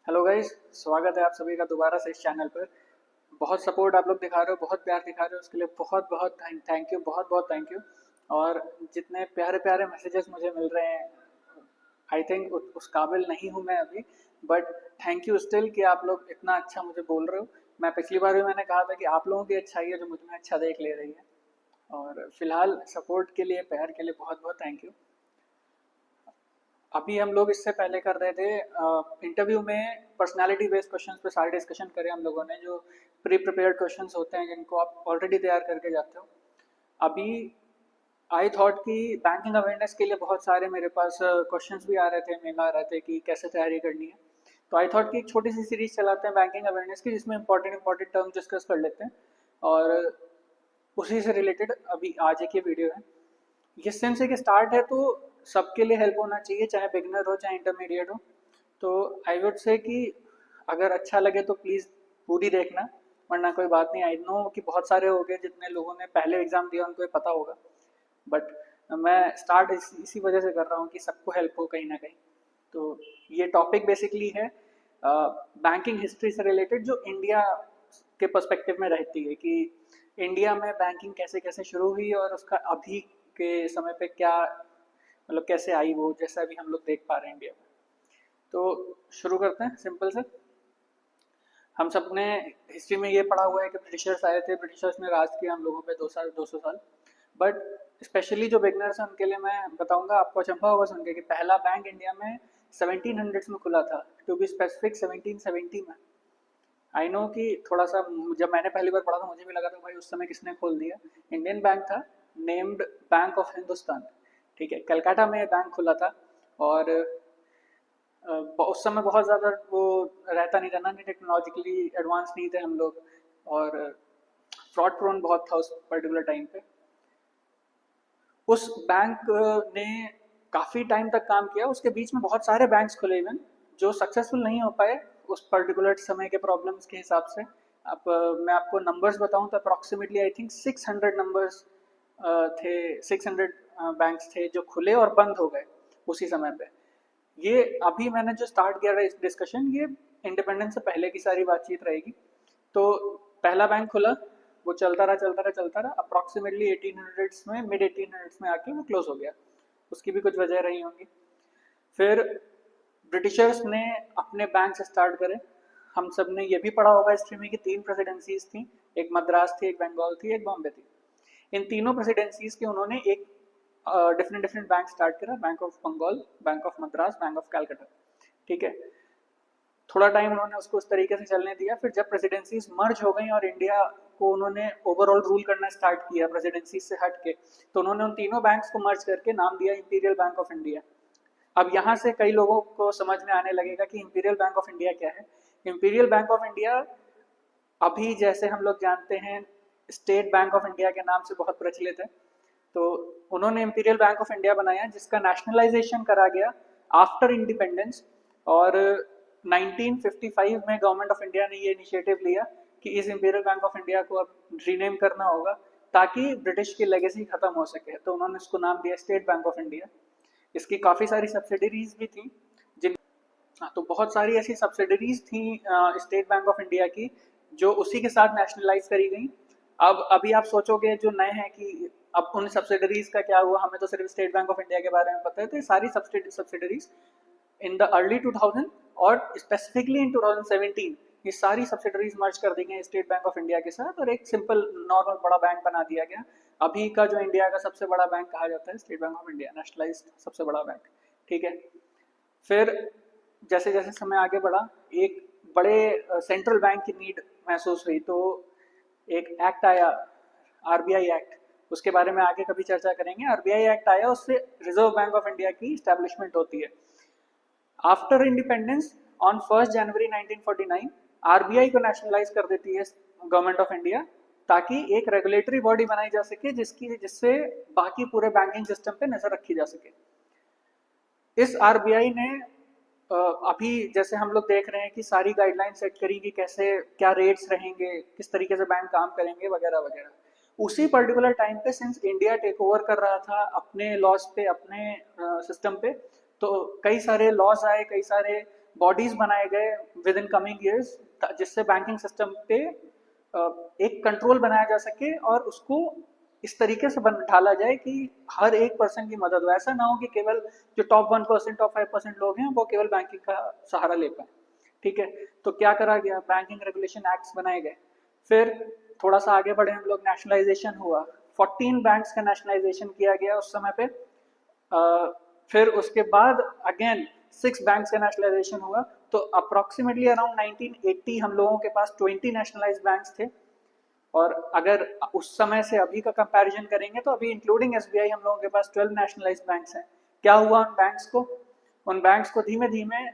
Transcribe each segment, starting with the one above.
Hello guys, स्वागत है आप सभी का दोबारा से इस चैनल पर। बहुत सपोर्ट आप लोग दिखा रहे हो, बहुत प्यार दिखा रहे हो, उसके लिए बहुत बहुत थैंक यू, बहुत बहुत थैंक यू। और जितने प्यारे प्यारे मैसेजेस मुझे मिल रहे हैं, आई थिंक उस काबिल नहीं हूँ मैं अभी, बट थैंक यू स्टिल कि आप लोग इतना अच्छा मुझे बोल रहे हो। मैं पिछली बार भी मैंने कहा था कि आप लोगों की अच्छाई है जो मुझ में अच्छा देख ले रही है। और फिलहाल सपोर्ट के लिए, प्यार के लिए बहुत बहुत थैंक यू। अभी हम लोग इससे पहले कर रहे थे इंटरव्यू में पर्सनालिटी बेस्ड क्वेश्चंस पे सारे डिस्कशन करे हम लोगों ने, जो प्री प्रिपेयर्ड क्वेश्चंस होते हैं जिनको आप ऑलरेडी तैयार करके जाते हो। अभी आई थॉट कि बैंकिंग अवेयरनेस के लिए बहुत सारे मेरे पास क्वेश्चंस भी आ रहे थे, मेल आ रहे थे कि कैसे तैयारी करनी है। तो आई थॉट कि एक छोटी सी सीरीज चलाते हैं बैंकिंग अवेयरनेस की, जिसमें इंपॉर्टेंट टर्म्स डिस्कस कर लेते हैं। और उसी से रिलेटेड अभी आज एक ये वीडियो है। ये सिंस एक स्टार्ट है तो सबके लिए हेल्प होना चाहिए, चाहे बिगनर हो चाहे इंटरमीडिएट हो। तो आई वुड से कि अगर अच्छा लगे तो प्लीज़ पूरी देखना, वरना कोई बात नहीं। आई नो कि बहुत सारे हो गए जितने लोगों ने पहले एग्जाम दिया उनको ये पता होगा, बट मैं स्टार्ट इसी वजह से कर रहा हूँ कि सबको हेल्प हो कहीं ना कहीं। तो ये टॉपिक बेसिकली है बैंकिंग हिस्ट्री से रिलेटेड, जो इंडिया के पर्सपेक्टिव में रहती है कि इंडिया में बैंकिंग कैसे कैसे शुरू हुई और उसका अभी के समय पे क्या, मतलब कैसे आई वो, जैसा अभी हम लोग देख पा रहे हैं इंडिया में। तो शुरू करते हैं सिंपल से। हम सब ने हिस्ट्री में ये पढ़ा हुआ है कि ब्रिटिशर्स आए थे, ब्रिटिशर्स ने राज किया हम लोगों पे 200 साल। बट स्पेशली जो बिगनर्स हैं उनके लिए मैं बताऊंगा, आपको अचंभा होगा सुन के कि पहला बैंक इंडिया में 1700s में खुला था, टू बी स्पेसिफिक 1770 में। आई नो कि थोड़ा सा, जब मैंने पहली बार पढ़ा था मुझे भी लगा था भाई उस समय किसने खोल दिया। इंडियन बैंक था, नेम्ड बैंक ऑफ हिंदुस्तान। ठीक है, कलकत्ता में बैंक खुला था। और उस समय बहुत ज़्यादा वो रहता नहीं था ना, टेक्नोलॉजिकली एडवांस नहीं थे हम लोग। और फ्रॉड प्रोन बहुत था उस पर्टिकुलर टाइम पे। उस बैंक ने काफ़ी टाइम तक काम किया, उसके बीच में बहुत सारे बैंक्स खुले इवन, जो सक्सेसफुल नहीं हो पाए उस पर्टिकुलर समय के प्रॉब्लम्स के हिसाब से। अब मैं आपको नंबर्स बताऊं तो अप्रॉक्सीमेटली आई थिंक 600 नंबर्स थे, 600 बैंक्स थे जो खुले और बंद हो गए उसी समय पे। ये अभी मैंने जो स्टार्ट किया है इस डिस्कशन, ये इंडिपेंडेंस से पहले की सारी बातचीत रहेगी। तो पहला बैंक खुला, वो चलता रहा अप्रॉक्सीमेटली 1800s में, मिड 1800s में आके वो क्लोज हो गया। उसकी भी कुछ वजह रही होंगी। फिर ब्रिटिशर्स ने अपने बैंक स्टार्ट करे। हम सब ने ये भी पढ़ा होगा हिस्ट्री में कि 3 प्रेसिडेंसीज थी, एक मद्रास थी, एक बंगाल थी, एक बॉम्बे थी। इन तीनों प्रेसिडेंसीज के उन्होंने एक डिफरेंट डिफरेंट बैंक स्टार्ट करा, bank of Bengal, bank of Madras, bank of Calcutta. ठीक है, थोड़ा टाइम उन्होंने उसको उस तरीके से चलने दिया। फिर जब प्रेसिडेंसीज मर्ज हो गई और इंडिया को उन्होंने ओवरऑल रूल करना स्टार्ट किया प्रेसिडेंसी से हट के, तो उन्होंने उन तीनों बैंक्स को मर्ज करके नाम दिया इंपीरियल बैंक ऑफ इंडिया। अब यहाँ से कई लोगों को समझ में आने लगेगा कि इंपीरियल बैंक ऑफ इंडिया क्या है। इंपीरियल बैंक ऑफ इंडिया अभी जैसे हम लोग जानते हैं स्टेट बैंक ऑफ इंडिया के नाम से बहुत प्रचलित है। तो उन्होंने इंपीरियल बैंक ऑफ इंडिया बनाया जिसका नेशनलाइजेशन करा गया आफ्टर इंडिपेंडेंस। और 1955 में गवर्नमेंट ऑफ इंडिया ने ये इनिशिएटिव लिया कि इस इंपीरियल बैंक ऑफ इंडिया को अब रीनेम करना होगा ताकि ब्रिटिश की लेगेसी खत्म हो सके। तो उन्होंने इसको नाम दिया स्टेट बैंक ऑफ इंडिया। इसकी काफ़ी सारी सब्सिडरीज भी थी जिन, हाँ, तो बहुत सारी ऐसी सब्सिडरीज थी स्टेट बैंक ऑफ इंडिया की जो उसी के साथ नेशनलाइज करी गई। अब अभी आप सोचोगे जो नए हैं कि अब उन सब्सिडरीज का क्या हुआ, हमें तो सिर्फ स्टेट बैंक ऑफ इंडिया के बारे में पता है। तो ये सारी सब्सिडरीज इन द अर्ली 2000 और स्पेसिफिकली इन 2017 ये सारी सब्सिडरीज मर्ज कर दी गई स्टेट बैंक ऑफ इंडिया के साथ और एक सिंपल नॉर्मल बड़ा बैंक बना दिया गया। अभी का जो इंडिया का सबसे बड़ा बैंक कहा जाता है state bank of India, nationalised सबसे बड़ा बैंक। ठीक है, फिर जैसे जैसे समय आगे बढ़ा, एक बड़े सेंट्रल बैंक की नीड महसूस हुई। तो एक एक्ट आया, आरबीआई एक्ट, उसके बारे में आगे कभी चर्चा करेंगे। आरबीआई एक्ट आया, उससे रिजर्व बैंक ऑफ इंडिया की स्टैब्लिशमेंट होती है। After independence on 1 January 1949 RBI को नेशनलाइज कर देती है गवर्नमेंट ऑफ इंडिया, ताकि एक रेगुलेटरी बॉडी बनाई जा सके जिससे बाकी पूरे बैंकिंग सिस्टम पे नजर रखी जा सके। इस आरबीआई ने अभी जैसे हम लोग देख रहे हैं कि सारी गाइडलाइन सेट करी कि कैसे क्या रेट्स रहेंगे, किस तरीके से बैंक काम करेंगे वगैरह वगैरह। उसी पर्टिकुलर टाइम पे सिंस इंडिया टेक ओवर कर रहा था अपने लॉज पे, अपने सिस्टम पे, तो कई सारे लॉज आए, कई सारे बॉडीज बनाए गए विद इन कमिंग ईयर्स, जिससे बैंकिंग सिस्टम पे एक कंट्रोल बनाया जा सके और उसको इस तरीके से ढाला जाए कि हर एक पर्सन की मदद हो। ऐसा ना हो कि केवल जो टॉप 1%, टॉप 5% लोग हैं वो केवल बैंकिंग का सहारा ले पाए। ठीक है, तो क्या करा गया, बैंकिंग रेगुलेशन एक्ट्स बनाए गए। फिर थोड़ा सा आगे बढ़े हम लोग, नेशनलाइजेशन हुआ, 14 बैंक्स का नेशनलाइजेशन किया गया उस समय पे। फिर उसके बाद अगेन 6 बैंक्स का नेशनलाइजेशन हुआ, तो अप्रोक्सीमेटली अराउंड 1980 हम लोगों के पास 20 नेशनलाइज्ड बैंक्स थे। और अगर उस समय से अभी का कंपैरिजन करेंगे तो अभी इंक्लूडिंग एसबीआई हम लोगों के पास 12 नेशनलाइज्ड बैंक्स हैं। क्या हुआ उन बैंक्स को धीमे धीमे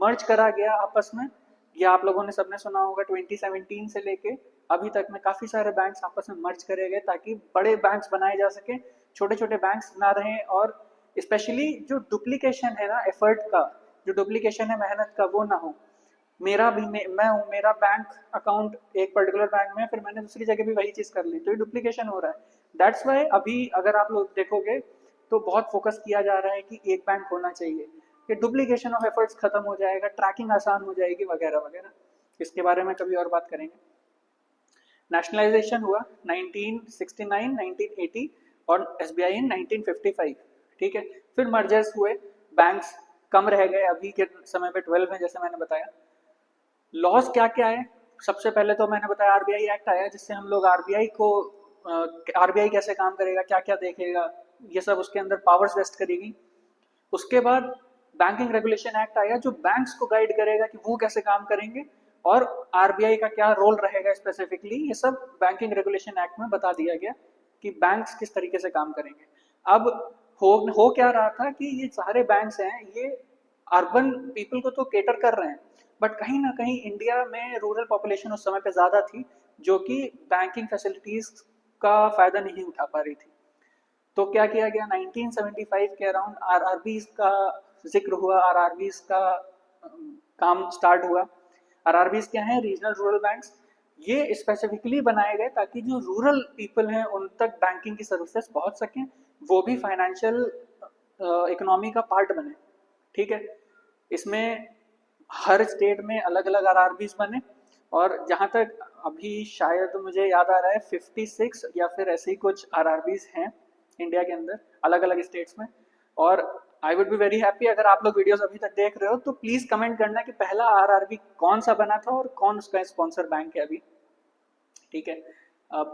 मर्ज करा गया आपस में। ये आप लोगों ने सबने सुना होगा, 2017 से लेके अभी तक में काफी सारे बैंक्स आपस में मर्ज करे गए ताकि बड़े बैंक्स बनाए जा सके, छोटे छोटे बैंक्स ना रहें। और स्पेशली जो डुप्लीकेशन है ना एफर्ट का, जो डुप्लीकेशन है मेहनत का, वो ना हो। मेरा भी मैं हूँ, मेरा बैंक अकाउंट एक पर्टिकुलर बैंक में है, फिर मैंने दूसरी जगह भी वही चीज कर ली, तो ये डुप्लीकेशन हो रहा है। दैट्स वाई अभी अगर आप लोग देखोगे तो बहुत फोकस किया जा रहा है कि एक बैंक होना चाहिए, ये डुप्लीकेशन ऑफ एफर्ट्स खत्म हो जाएगा, ट्रैकिंग आसान हो जाएगी वगैरह वगैरह। इसके बारे में कभी और बात करेंगे। नेशनलाइजेशन हुआ 1969, 1980 और एसबीआई इन 1955। ठीक है, फिर मर्जर्स हुए, बैंक्स कम रह गए, अभी के समय पे 12 है जैसे मैंने बताया। लॉज क्या क्या है, सबसे पहले तो मैंने बताया आरबीआई एक्ट आया, जिससे हम लोग आरबीआई को, आरबीआई कैसे काम करेगा, क्या क्या देखेगा, ये सब उसके अंदर पावर्स वेस्ट करेगी। उसके बाद बैंकिंग रेगुलेशन एक्ट आया, जो बैंक्स को गाइड करेगा कि वो कैसे काम करेंगे और आरबीआई का क्या रोल रहेगा स्पेसिफिकली, ये सब बैंकिंग रेगुलेशन एक्ट में बता दिया गया कि बैंक्स किस तरीके से काम करेंगे। अब हो क्या रहा था कि ये सारे बैंक्स हैं, ये अर्बन पीपल को तो केटर कर रहे हैं, बट कहीं ना कहीं इंडिया में रूरल पॉपुलेशन उस समय पे ज़्यादा थी जो कि बैंकिंग फैसिलिटीज़ का फ़ायदा नहीं उठा पा रही थी। तो क्या किया गया, 1975 के अराउंड आरआरबीज का जिक्र हुआ, आरआरबीज का काम स्टार्ट हुआ। आरआरबीज क्या है, रीजनल रूरल बैंक्स। ये स्पेसिफिकली बनाए गए ताकि जो रूरल पीपल हैं उन तक बैंकिंग की सर्विसेज पहुंच सकें, वो भी फाइनेंशियल इकोनॉमी का पार्ट बने। ठीक है, इसमें हर स्टेट में अलग अलग आरआरबीज बने, और जहाँ तक अभी शायद मुझे याद आ रहा है 56 या फिर ऐसे ही कुछ आरआरबीज हैं इंडिया के अंदर अलग अलग स्टेट्स में। और I would be very happy अगर आप लोग वीडियोस अभी तक देख रहे हो तो प्लीज कमेंट करना कि पहला आरआरबी कौन सा बना था और कौन उसका स्पॉन्सर बैंक है अभी। ठीक है, अब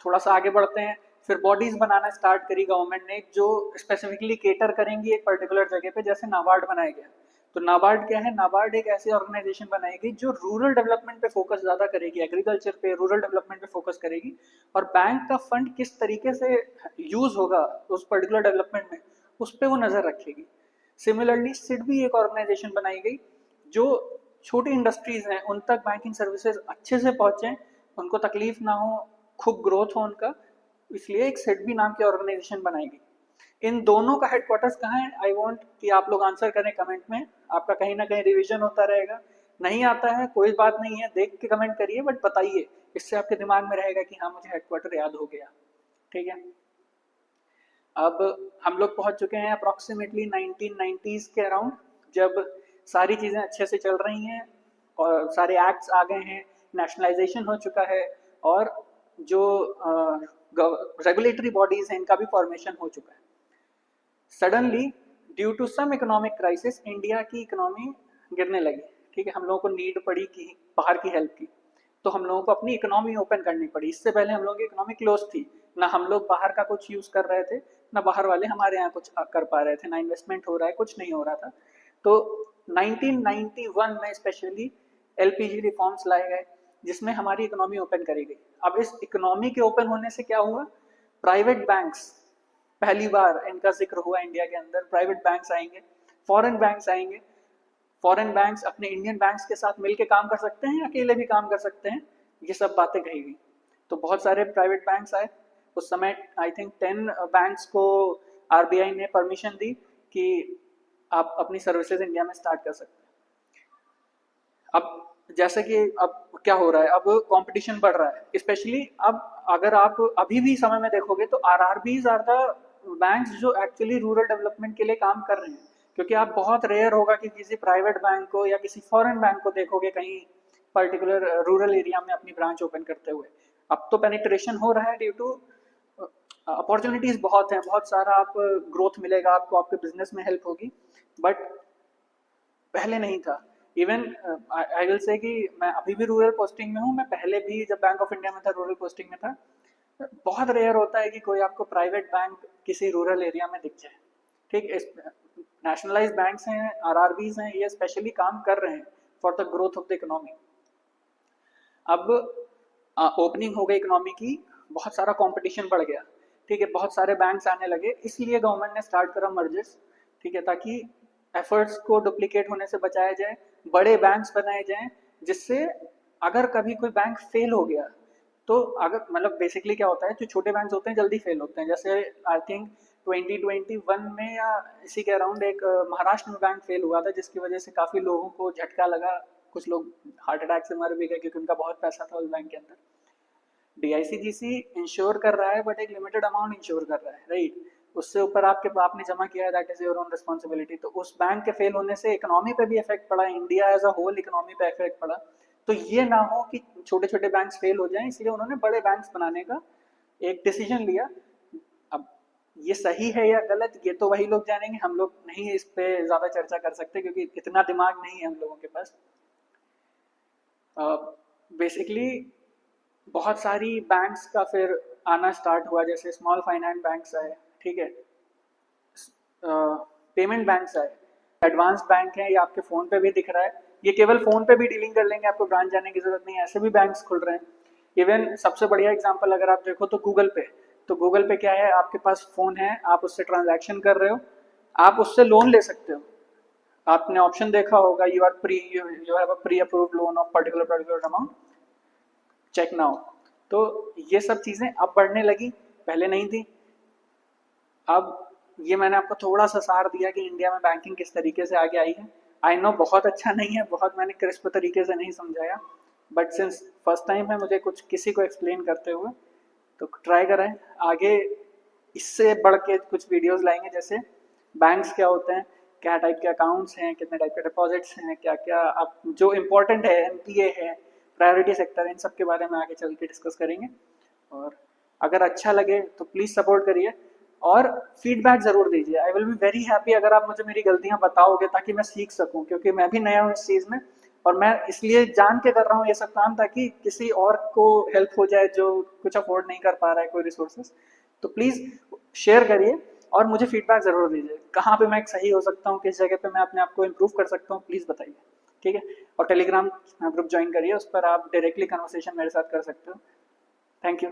थोड़ा सा आगे बढ़ते हैं। फिर बॉडीज बनाना स्टार्ट करी गवर्नमेंट ने जो स्पेसिफिकली केटर करेंगी एक पर्टिकुलर जगह पे, जैसे नाबार्ड बनाया गया। तो नाबार्ड क्या है, नाबार्ड एक ऐसी ऑर्गेनाइजेशन बनाएगी जो रूरल डेवलपमेंट पे फोकस ज्यादा करेगी, एग्रीकल्चर पे, रूरल डेवलपमेंट पे फोकस करेगी, और बैंक का फंड किस तरीके से यूज होगा उस पर्टिकुलर डेवलपमेंट में, उस पर वो नजर रखेगी। सिमिलरली सिड भी एक ऑर्गेनाइजेशन बनाई गई जो छोटी इंडस्ट्रीज हैं उन तक बैंकिंग सर्विसेज अच्छे से पहुंचे, उनको तकलीफ ना हो, खूब ग्रोथ हो उनका, इसलिए एक सिडबी नाम की ऑर्गेनाइजेशन बनाई गई। इन दोनों का हेडक्वार्टर्स कहाँ है, आई वांट कि आप लोग आंसर करें कमेंट में, आपका कहीं ना कहीं रिवीजन होता रहेगा। नहीं आता है कोई बात नहीं है, देख के कमेंट करिए, बट बताइए, इससे आपके दिमाग में रहेगा कि हाँ मुझे हेडक्वार्टर याद हो गया। ठीक है, अब हम लोग पहुंच चुके हैं अप्रोक्सीमेटली 1990s के अराउंड, जब सारी चीज़ें अच्छे से चल रही हैं और सारे एक्ट्स आ गए हैं, नेशनलाइजेशन हो चुका है, और जो रेगुलेटरी बॉडीज हैं इनका भी फॉर्मेशन हो चुका है। Suddenly due to some economic crisis India की इकोनॉमी गिरने लगी। ठीक है, हम लोगों को नीड पड़ी कि बाहर की हेल्प की, तो हम लोगों को अपनी इकोनॉमी ओपन करनी पड़ी। इससे पहले हम लोगों की इकोनॉमी क्लोज थी, ना हम लोग बाहर का कुछ यूज कर रहे थे, ना बाहर वाले हमारे यहाँ कुछ कर पा रहे थे, ना इन्वेस्टमेंट हो रहा है, कुछ नहीं हो रहा था। तो 1991 में स्पेशली एलपीजी रिफॉर्म्स लाए गए जिसमें हमारी इकोनॉमी ओपन करी गई। अब इस इकोनॉमी के ओपन होने से क्या हुआ, प्राइवेट बैंक्स, पहली बार इनका जिक्र हुआ इंडिया के अंदर, प्राइवेट बैंक्स आएंगे, फॉरेन बैंक्स आएंगे। फॉरेन बैंक्स अपने इंडियन बैंक्स के साथ मिलकर काम कर सकते हैं, अकेले भी काम कर सकते हैं, ये सब बातें कही गई। तो बहुत सारे प्राइवेट बैंक्स आए उस समय, आई थिंक 10 बैंक्स को आरबीआई ने परमिशन दी कि आप अपनी सर्विसेज इंडिया में स्टार्ट कर सकते हैं। अब जैसे कि अब क्या हो रहा है, अब कंपटीशन बढ़ रहा है, स्पेशली अब अगर आप अभी भी समय में देखोगे तो आरआरबीज आर द बैंक्स जो एक्चुअली रूरल डेवलपमेंट के लिए काम कर रहे हैं, क्योंकि आप बहुत रेयर होगा कि किसी प्राइवेट बैंक को या किसी फॉरेन बैंक को देखोगे कहीं पर्टिकुलर रूरल एरिया में अपनी ब्रांच ओपन करते हुए। अब तो पेनिट्रेशन हो रहा है ड्यू टू अपॉर्चुनिटीज बहुत हैं, बहुत सारा आप ग्रोथ मिलेगा आपको, आपके बिजनेस में हेल्प होगी, बट पहले नहीं था। इवन आई विल से कि मैं अभी भी रूरल पोस्टिंग में हूँ, मैं पहले भी जब बैंक ऑफ इंडिया में था रूरल पोस्टिंग में था। बहुत रेयर होता है कि कोई आपको प्राइवेट बैंक किसी रूरल एरिया में दिख जाए। ठीक, इस नेशनलाइज बैंक्स हैं, आरआरबीज हैं, ये स्पेशली काम कर रहे हैं for the growth of the economy. अब ओपनिंग हो गई इकोनॉमी की, बहुत सारा कंपटीशन बढ़ गया। ठीक है, बहुत सारे बैंक्स आने लगे, इसलिए गवर्नमेंट ने स्टार्ट करा मर्जर्स। ठीक है, ताकि एफर्ट्स को डुप्लीकेट होने से बचाया जाए, बड़े बैंक्स बनाए जाएं, जिससे अगर कभी कोई बैंक फेल हो गया तो अगर मतलब बेसिकली क्या होता है, जो छोटे बैंक्स होते हैं जल्दी फेल होते हैं। जैसे आई थिंक 2021 में या इसी के अराउंड एक महाराष्ट्र में बैंक फेल हुआ था, जिसकी वजह से काफ़ी लोगों को झटका लगा, कुछ लोग हार्ट अटैक से मर भी गए क्योंकि उनका बहुत पैसा था उस बैंक के अंदर। डीआईसीजीसी इंश्योर कर रहा है बट एक लिमिटेड अमाउंट इंश्योर कर रहा है, राइट। उससे ऊपर आपने जमा किया है, that is your own responsibility. तो उस बैंक के फेल होने से इकोनॉमी पे भी इफेक्ट पड़ा, India as a whole economy पे इफेक्ट पड़ा। तो ये ना हो कि छोटे छोटे बैंक्स फेल हो जाएं, इसलिए उन्होंने बड़े बैंक्स बनाने का एक डिसीजन लिया। अब ये सही है या गलत ये तो वही लोग जानेंगे, हम लोग नहीं इस पे ज्यादा चर्चा कर सकते क्योंकि इतना दिमाग नहीं है हम लोगों के पास। बेसिकली बहुत सारी बैंक्स का फिर आना स्टार्ट हुआ, जैसे स्मॉल फाइनेंस बैंक्स आए, ठीक है, पेमेंट बैंक्स आए, एडवांस बैंक है, ये आपके फ़ोन पे भी दिख रहा है, ये केवल फ़ोन पे भी डीलिंग कर लेंगे, आपको ब्रांच जाने की ज़रूरत नहीं है, ऐसे भी बैंक्स खुल रहे हैं। इवन सबसे बढ़िया एग्जांपल अगर आप देखो तो गूगल पे। तो गूगल पे क्या है, आपके पास फ़ोन है, आप उससे ट्रांजैक्शन कर रहे हो, आप उससे लोन ले सकते हो। आपने ऑप्शन देखा होगा, you have a pre approved loan of particular amount, check now. तो ये सब चीज़ें अब बढ़ने लगी, पहले नहीं थी। अब ये मैंने आपको थोड़ा सा सार दिया कि इंडिया में बैंकिंग किस तरीके से आगे आई है। आई नो बहुत अच्छा नहीं है, बहुत मैंने क्रिस्प तरीके से नहीं समझाया, बट सिंस फर्स्ट टाइम है मुझे कुछ किसी को एक्सप्लेन करते हुए, तो ट्राई करें आगे। इससे बढ़ के कुछ वीडियोस लाएंगे, जैसे बैंक्स क्या होते हैं, क्या टाइप के अकाउंट्स हैं, कितने टाइप के डिपॉजिट्स हैं, क्या क्या आप जो इम्पोर्टेंट है, एनपीए है, प्रायोरिटी सेक्टर, इन सब के बारे में आगे चल के डिस्कस करेंगे। और अगर अच्छा लगे तो प्लीज़ सपोर्ट करिए और फीडबैक ज़रूर दीजिए। I will be very happy अगर आप मुझे मेरी गलतियां बताओगे, ताकि मैं सीख सकूं, क्योंकि मैं भी नया हूं इस चीज़ में, और मैं इसलिए जान के कर रहा हूँ ये सब काम, ताकि किसी और को हेल्प हो जाए जो कुछ अफोर्ड नहीं कर पा रहा है कोई रिसोर्सेज। तो प्लीज़ शेयर करिए और मुझे फीडबैक ज़रूर दीजिए, कहाँ पे मैं सही हो सकता हूँ, किस जगह पे मैं अपने आप को इम्प्रूव कर सकता हूँ, प्लीज़ बताइए, ठीक है। और टेलीग्राम ग्रुप ज्वाइन करिए, उस पर आप डायरेक्टली कन्वर्सेशन मेरे साथ कर सकते हो। Thank you.